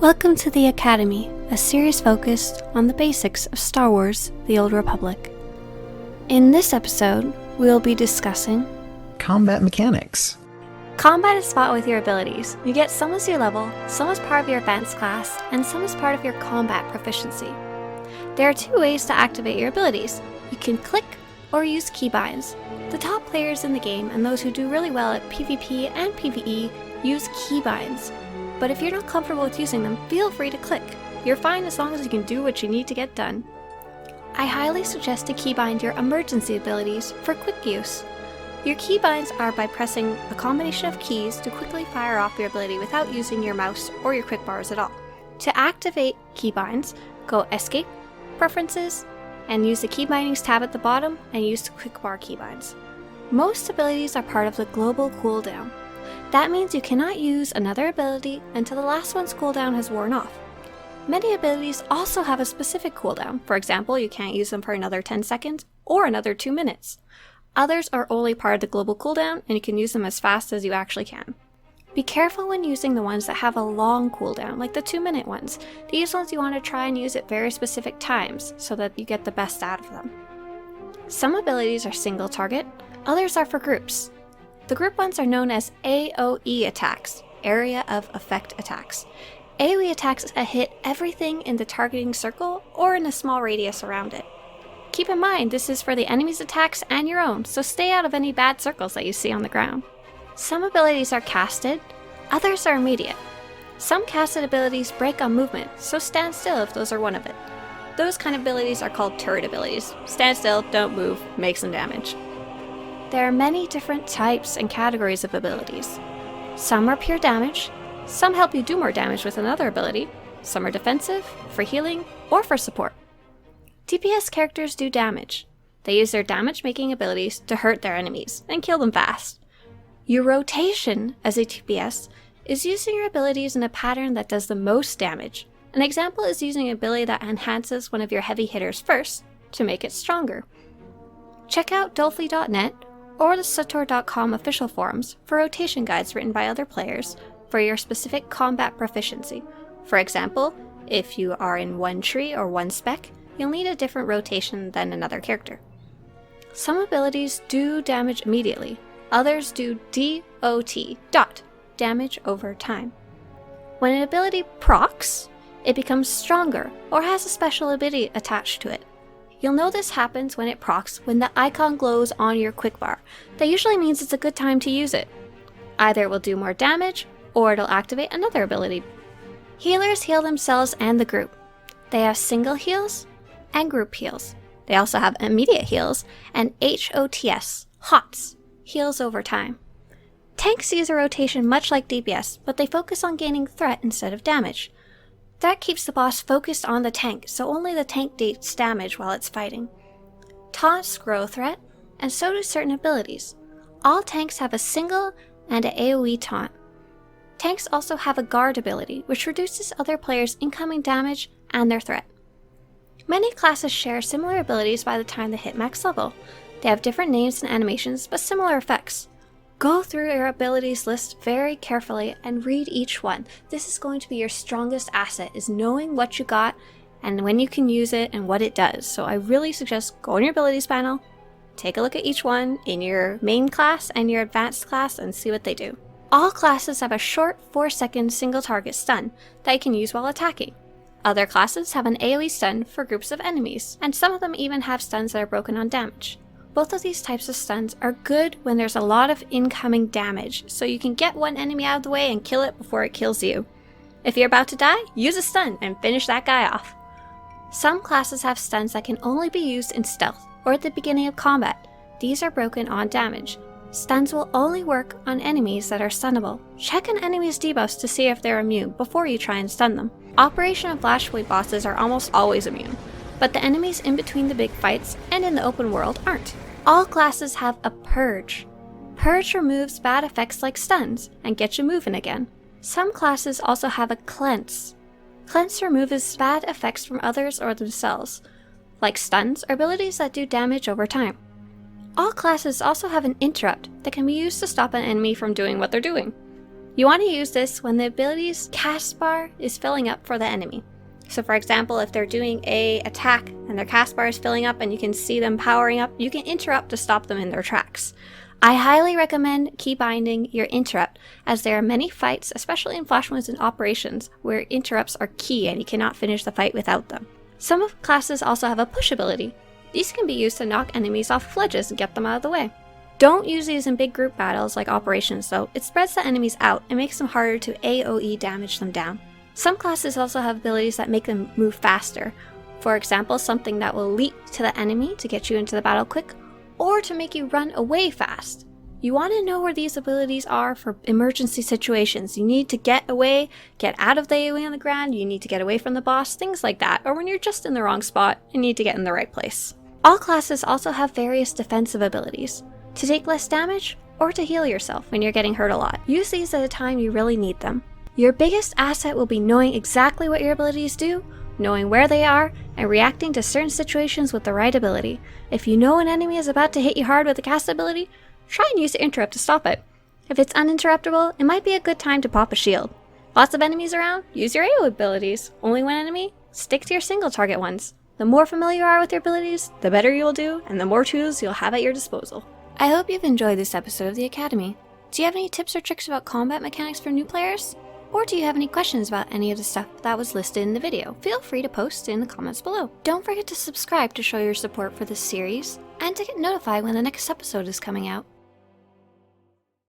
Welcome to the Academy, a series focused on the basics of Star Wars: The Old Republic. In this episode, we will be discussing combat mechanics. Combat is fought with your abilities. You get some as your level, some as part of your advanced class, and some as part of your combat proficiency. There are two ways to activate your abilities. You can click or use keybinds. The top players in the game and those who do really well at PvP and PvE use keybinds. But if you're not comfortable with using them, feel free to click. You're fine as long as you can do what you need to get done. I highly suggest to keybind your emergency abilities for quick use. Your keybinds are by pressing a combination of keys to quickly fire off your ability without using your mouse or your quick bars at all. To activate keybinds, go Escape, Preferences, and use the Keybindings tab at the bottom and use the quick bar keybinds. Most abilities are part of the global cooldown. That means you cannot use another ability until the last one's cooldown has worn off. Many abilities also have a specific cooldown. For example, you can't use them for another 10 seconds or another 2 minutes. Others are only part of the global cooldown, and you can use them as fast as you actually can. Be careful when using the ones that have a long cooldown, like the 2-minute ones. These ones you want to try and use at very specific times so that you get the best out of them. Some abilities are single target, others are for groups. The group ones are known as AoE attacks, Area of Effect attacks. AoE attacks hit everything in the targeting circle or in a small radius around it. Keep in mind this is for the enemy's attacks and your own, so stay out of any bad circles that you see on the ground. Some abilities are casted, others are immediate. Some casted abilities break on movement, so stand still if those are one of it. Those kind of abilities are called turret abilities. Stand still, don't move, make some damage. There are many different types and categories of abilities. Some are pure damage, some help you do more damage with another ability, some are defensive, for healing, or for support. DPS characters do damage. They use their damage-making abilities to hurt their enemies and kill them fast. Your rotation as a DPS is using your abilities in a pattern that does the most damage. An example is using an ability that enhances one of your heavy hitters first to make it stronger. Check out dolphy.net or the SWTOR.com official forums for rotation guides written by other players for your specific combat proficiency. For example, if you are in one tree or one spec, you'll need a different rotation than another character. Some abilities do damage immediately, others do DOT, damage over time. When an ability procs, it becomes stronger or has a special ability attached to it. You'll know this happens when it procs when the icon glows on your quick bar. That usually means it's a good time to use it. Either it will do more damage, or it'll activate another ability. Healers heal themselves and the group. They have single heals and group heals. They also have immediate heals and HOTS, HOTS, heals over time. Tanks use a rotation much like DPS, but they focus on gaining threat instead of damage. That keeps the boss focused on the tank, so only the tank takes damage while it's fighting. Taunts grow threat, and so do certain abilities. All tanks have a single and an AoE taunt. Tanks also have a guard ability, which reduces other players' incoming damage and their threat. Many classes share similar abilities by the time they hit max level. They have different names and animations, but similar effects. Go through your abilities list very carefully and read each one. This is going to be your strongest asset, is knowing what you got and when you can use it and what it does. So I really suggest go in your abilities panel, take a look at each one in your main class and your advanced class and see what they do. All classes have a short 4-second single target stun that you can use while attacking. Other classes have an AoE stun for groups of enemies, and some of them even have stuns that are broken on damage. Both of these types of stuns are good when there's a lot of incoming damage, so you can get one enemy out of the way and kill it before it kills you. If you're about to die, use a stun and finish that guy off. Some classes have stuns that can only be used in stealth or at the beginning of combat. These are broken on damage. Stuns will only work on enemies that are stunnable. Check an enemy's debuffs to see if they're immune before you try and stun them. Operation and Flashblade bosses are almost always immune, but the enemies in between the big fights and in the open world aren't. All classes have a purge. Purge removes bad effects like stuns and gets you moving again. Some classes also have a cleanse. Cleanse removes bad effects from others or themselves, like stuns or abilities that do damage over time. All classes also have an interrupt that can be used to stop an enemy from doing what they're doing. You want to use this when the ability's cast bar is filling up for the enemy. So for example, if they're doing a attack and their cast bar is filling up and you can see them powering up, you can interrupt to stop them in their tracks. I highly recommend keybinding your interrupt, as there are many fights, especially in flash modes and operations, where interrupts are key and you cannot finish the fight without them. Some of classes also have a push ability. These can be used to knock enemies off ledges and get them out of the way. Don't use these in big group battles like operations though. It spreads the enemies out and makes them harder to AoE damage them down. Some classes also have abilities that make them move faster. For example, something that will leap to the enemy to get you into the battle quick, or to make you run away fast. You want to know where these abilities are for emergency situations. You need to get away, get out of the AoE on the ground, you need to get away from the boss, things like that, or when you're just in the wrong spot and need to get in the right place. All classes also have various defensive abilities, to take less damage or to heal yourself when you're getting hurt a lot. Use these at a time you really need them. Your biggest asset will be knowing exactly what your abilities do, knowing where they are, and reacting to certain situations with the right ability. If you know an enemy is about to hit you hard with a cast ability, try and use the interrupt to stop it. If it's uninterruptible, it might be a good time to pop a shield. Lots of enemies around? Use your AoE abilities. Only one enemy? Stick to your single target ones. The more familiar you are with your abilities, the better you will do, and the more tools you'll have at your disposal. I hope you've enjoyed this episode of the Academy. Do you have any tips or tricks about combat mechanics for new players? Or do you have any questions about any of the stuff that was listed in the video? Feel free to post in the comments below. Don't forget to subscribe to show your support for this series, and to get notified when the next episode is coming out.